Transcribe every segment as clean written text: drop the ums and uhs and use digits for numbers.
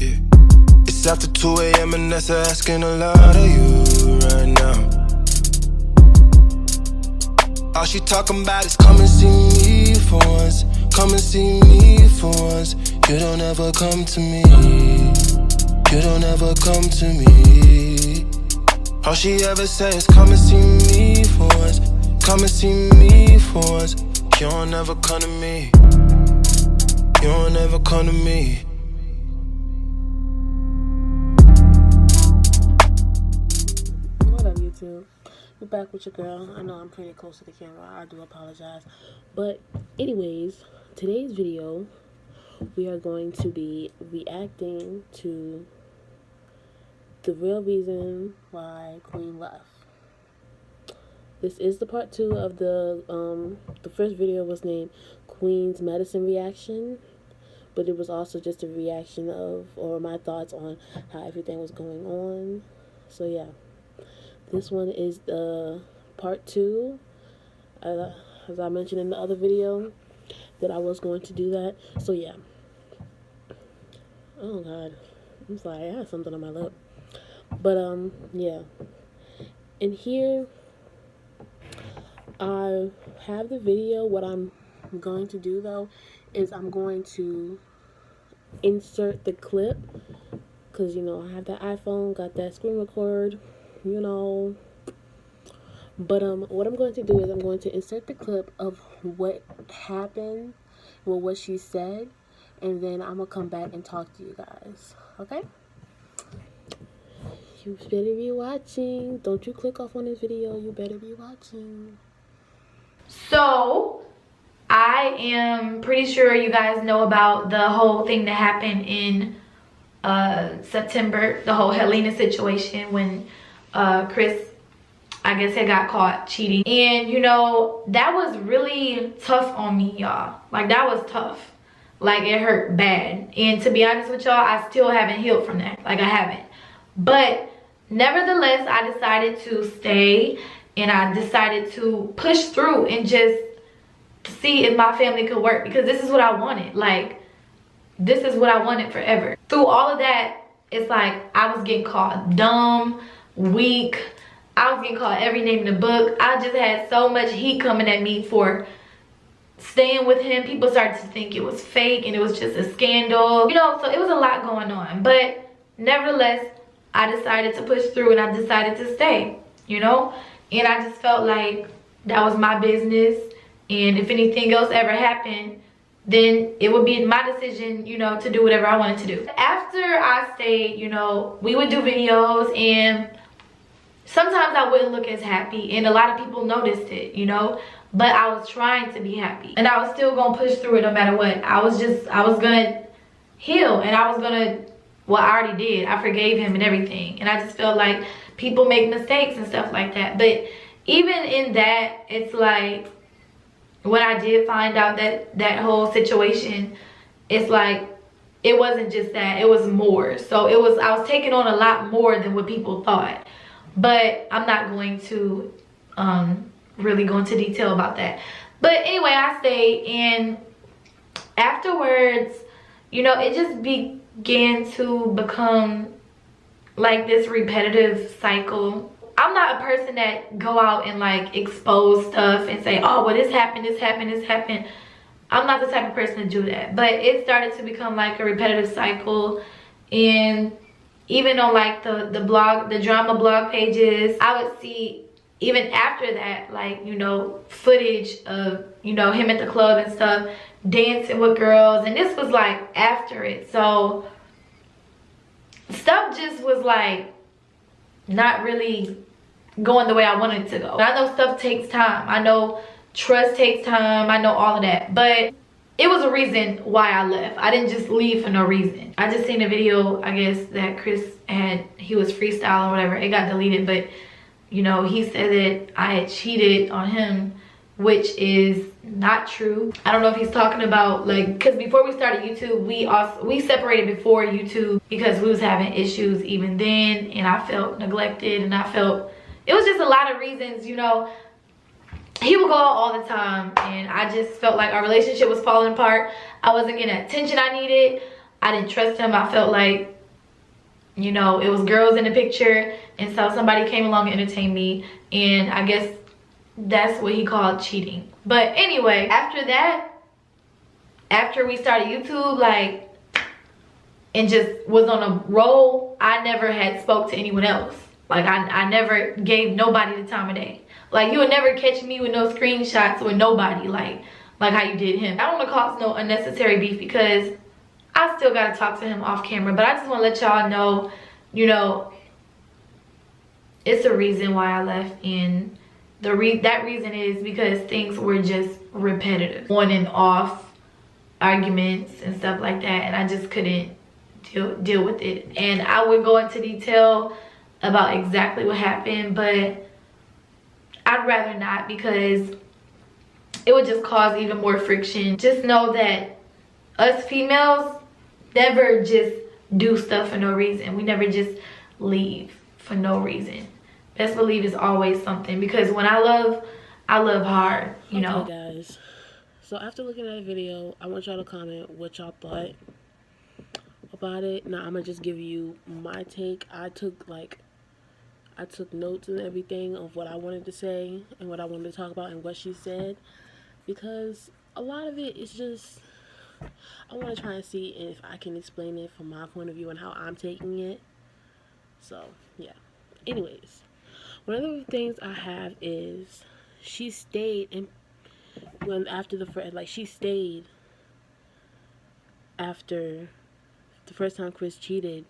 Yeah. It's after 2 a.m. and that's asking a lot of you right now. All she talking about is come and see me for once. Come and see me for once. You don't ever come to me. You don't ever come to me. All she ever says is come and see me for once. Come and see me for once. You don't ever come to me. You don't ever come to me. What up, YouTube? We're back with your girl. I know I'm pretty close to the camera. I do apologize. But anyways, today's video, we are going to be reacting to the real reason why Queen left. This is the part 2 of the first video was named Queen's Medicine Reaction, but it was also just a reaction of, or my thoughts on how everything was going on. So yeah, this one is the part 2. As I mentioned in the other video, that I was going to do that. So yeah. Oh God, I'm sorry, I had something on my lip. But yeah. And here I have the video. What I'm going to do though is I'm going to insert the clip, because you know I have that iPhone, got that screen record, you know. But what I'm going to do is I'm going to insert the clip of what happened, well, what she said, and then I'm gonna come back and talk to you guys. Okay? You better be watching. Don't you click off on this video. You better be watching. So I am pretty sure you guys know about the whole thing that happened in September, the whole Helena situation when Chris, I guess, had got caught cheating. And you know, that was really tough on me, y'all. Like, that was tough. Like, it hurt bad. And to be honest with y'all, I still haven't healed from that. Like, I haven't. But nevertheless, I decided to stay, and I decided to push through and just see if my family could work, because this is what I wanted. Like, this is what I wanted forever. Through all of that, it's like I was getting called dumb, weak. I was getting called every name in the book. I just had so much heat coming at me for staying with him. People started to think it was fake and it was just a scandal. You know, so it was a lot going on. But nevertheless, I decided to push through and I decided to stay, you know? And I just felt like that was my business. And if anything else ever happened, then it would be my decision, you know, to do whatever I wanted to do. After I stayed, you know, we would do videos, and sometimes I wouldn't look as happy, and a lot of people noticed it, you know, but I was trying to be happy, and I was still gonna push through it no matter what. I was gonna heal, and I was gonna, well, I already did. I forgave him and everything, and I just felt like people make mistakes and stuff like that. But even in that, it's like, when I did find out that whole situation, it's like, it wasn't just that, it was more. So I was taking on a lot more than what people thought. But I'm not going to really go into detail about that. But anyway, I stayed, and afterwards, you know, it just began to become like this repetitive cycle. I'm not a person that go out and like expose stuff and say, oh, well, this happened, this happened, this happened. I'm not the type of person to do that. But it started to become like a repetitive cycle. And even on like the drama blog pages, I would see, even after that, like, you know, footage of, you know, him at the club and stuff, dancing with girls. And this was like after it. So stuff just was like not really going the way I wanted it to go. I know stuff takes time. I know trust takes time. I know all of that. But it was a reason why I left. I didn't just leave for no reason. I just seen a video, I guess, that Chris had, he was freestyling or whatever. It got deleted, but you know, he said that I had cheated on him, which is not true. I don't know if he's talking about, like, because before we started YouTube, we separated before YouTube because we was having issues even then, and I felt neglected, and I felt, it was just a lot of reasons, you know. He would go out all the time, and I just felt like our relationship was falling apart. I wasn't getting the attention I needed. I didn't trust him. I felt like, you know, it was girls in the picture, and so somebody came along and entertained me, and I guess that's what he called cheating. But anyway, after that, after we started YouTube, like, and just was on a roll, I never had spoke to anyone else. Like, I never gave nobody the time of day. Like, you would never catch me with no screenshots with nobody, like how you did him. I don't want to cause no unnecessary beef because I still got to talk to him off camera. But I just want to let y'all know, you know, it's a reason why I left. And that reason is because things were just repetitive. On and off arguments and stuff like that. And I just couldn't deal with it. And I would go into detail about exactly what happened, but I'd rather not, because it would just cause even more friction. Just know that us females never just do stuff for no reason. We never just leave for no reason. Best believe it's always something, because when I love hard, you know. Okay, guys, so after looking at the video, I want y'all to comment what y'all thought about it. Now I'm gonna just give you my take. I took notes and everything of what I wanted to say and what I wanted to talk about and what she said, because a lot of it is just, I want to try and see if I can explain it from my point of view and how I'm taking it. So yeah, anyways, one of the things I have is she stayed, and she stayed after the first time Chris cheated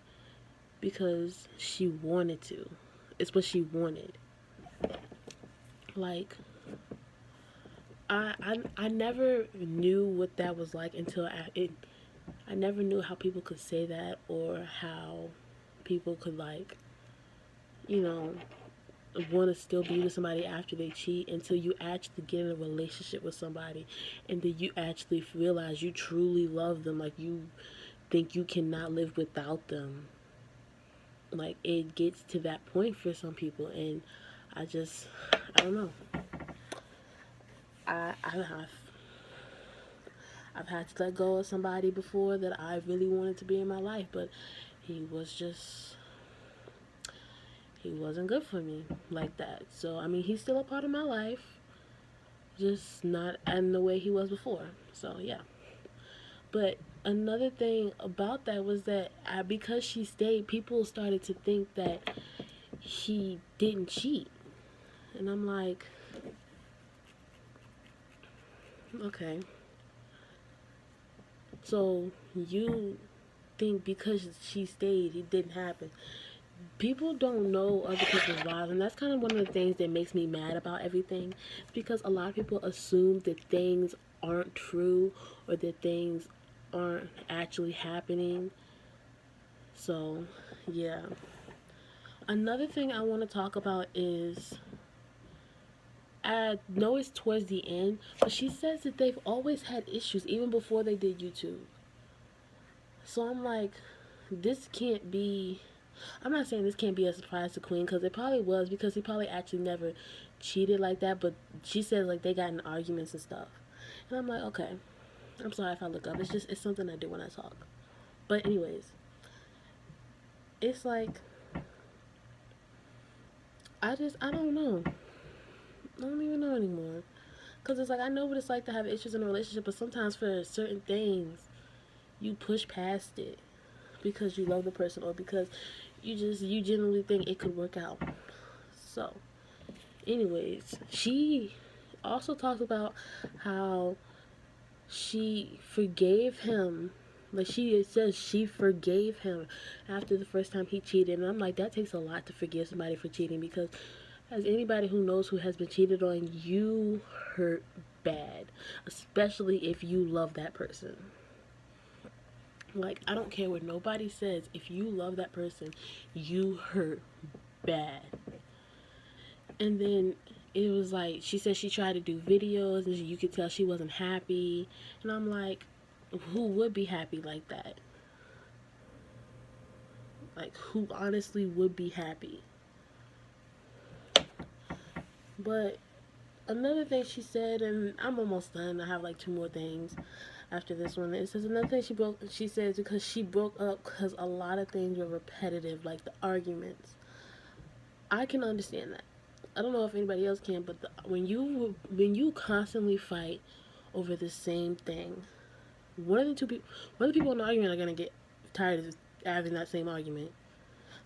because she wanted to. It's what she wanted. Like, I never knew what that was like until I never knew how people could say that, or how people could, like, you know, want to still be with somebody after they cheat, until you actually get in a relationship with somebody and then you actually realize you truly love them, like you think you cannot live without them. Like, it gets to that point for some people, and I don't know. I've had to let go of somebody before that I really wanted to be in my life, but he wasn't good for me like that. So, I mean, he's still a part of my life, just not in the way he was before. So, yeah. But another thing about that was that because she stayed, people started to think that he didn't cheat. And I'm like, okay. So you think because she stayed, it didn't happen. People don't know other people's lives, and that's kind of one of the things that makes me mad about everything. It's because a lot of people assume that things aren't true, or that things aren't actually happening. So yeah, another thing I want to talk about is, I know it's towards the end, but she says that they've always had issues even before they did YouTube. So I'm like, this can't be, I'm not saying this can't be a surprise to Queen, because it probably was, because he probably actually never cheated like that, but she says like they got in arguments and stuff. And I'm like, okay, I'm sorry if I look up. It's something I do when I talk. But anyways, it's like, I don't know. I don't even know anymore. Because it's like, I know what it's like to have issues in a relationship, but sometimes for certain things, you push past it because you love the person, or because you genuinely think it could work out. So, anyways, she also talks about how she forgave him. Like, she says she forgave him after the first time he cheated. And I'm like, that takes a lot to forgive somebody for cheating, because as anybody who knows who has been cheated on, you hurt bad, especially if you love that person. Like, I don't care what nobody says, if you love that person, you hurt bad. And then it was like, she said she tried to do videos and you could tell she wasn't happy. And I'm like, who would be happy like that? Like, who honestly would be happy? But another thing she said, and I'm almost done, I have like 2 more things. after this one. It says another thing she says because she broke up because a lot of things were repetitive, like the arguments. I can understand that. I don't know if anybody else can, but when you constantly fight over the same thing, one of the people in the argument are gonna get tired of having that same argument.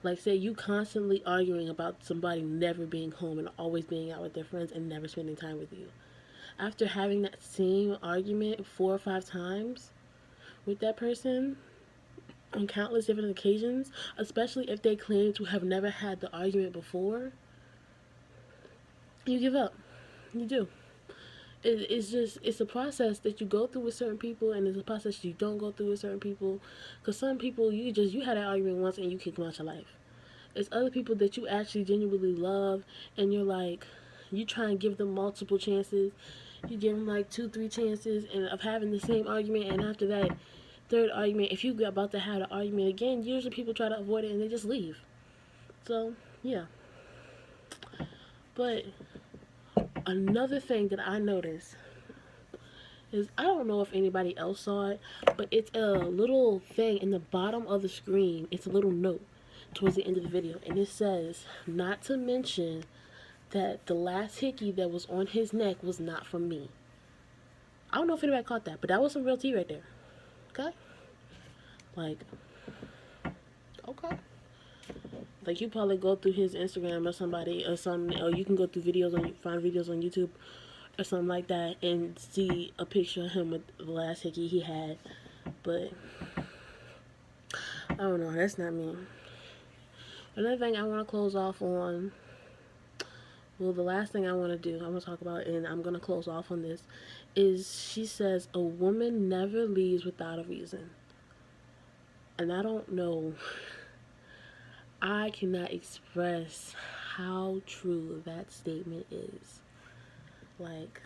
Like, say you constantly arguing about somebody never being home and always being out with their friends and never spending time with you. After having that same argument 4 or 5 times with that person on countless different occasions, especially if they claim to have never had the argument before, you give up. You do. It's a process that you go through with certain people, and it's a process you don't go through with certain people. Because some people, you had an argument once and you kick them out your life. It's other people that you actually genuinely love, and you're like, you try and give them multiple chances. You give them like 2-3 chances and of having the same argument, and after that third argument, if you're about to have an argument again, usually people try to avoid it and they just leave. So yeah. But another thing that I noticed is, I don't know if anybody else saw it, but it's a little thing in the bottom of the screen. It's a little note towards the end of the video, and it says not to mention that the last hickey that was on his neck was not from me. I don't know if anybody caught that, but that was some real tea right there. Okay? Like, okay. Like, you probably go through his Instagram or somebody or something, or you can go through find videos on YouTube or something like that and see a picture of him with the last hickey he had. But I don't know, that's not me. Another thing I want to close off on, well, the last thing I want to do, I want to talk about, and I'm going to close off on this, is she says a woman never leaves without a reason. And I don't know, I cannot express how true that statement is. Like,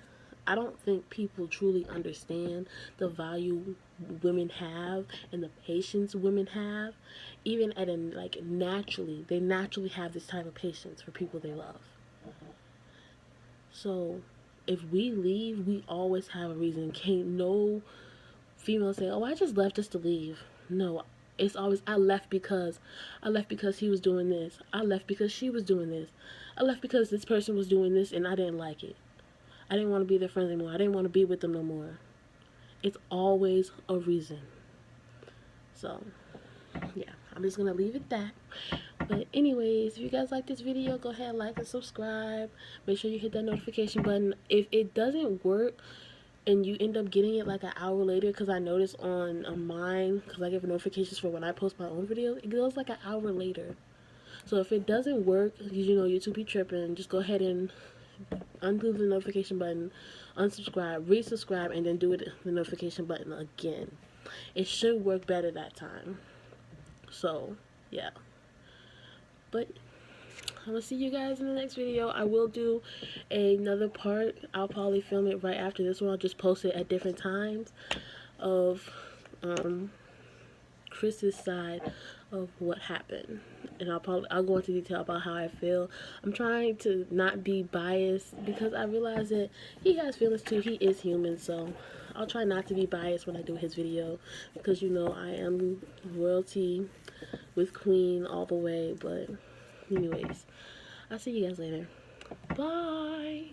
I don't think people truly understand the value women have and the patience women have. Even at they naturally have this type of patience for people they love. So if we leave, we always have a reason. Can't no female say, oh, I just left just to leave. No, it's always, I left because he was doing this. I left because she was doing this. I left because this person was doing this and I didn't like it. I didn't want to be their friend anymore. I didn't want to be with them no more. It's always a reason. So, yeah, I'm just going to leave it at that. But anyways, if you guys like this video, go ahead and like and subscribe. Make sure you hit that notification button. If it doesn't work and you end up getting it like an hour later, because I noticed on mine, because I get notifications for when I post my own videos, it goes like an hour later. So if it doesn't work, you know, YouTube be tripping, just go ahead and undo the notification button, unsubscribe, resubscribe, and then do the notification button again. It should work better that time. So yeah, but I'm gonna see you guys in the next video. I will do another part. I'll probably film it right after this one. I'll just post it at different times of Chris's side of what happened, and I'll go into detail about how I feel. I'm trying to not be biased because I realize that he has feelings too. He is human, so I'll try not to be biased when I do his video, because you know I am royalty with Queen all the way. But anyways, I'll see you guys later. Bye.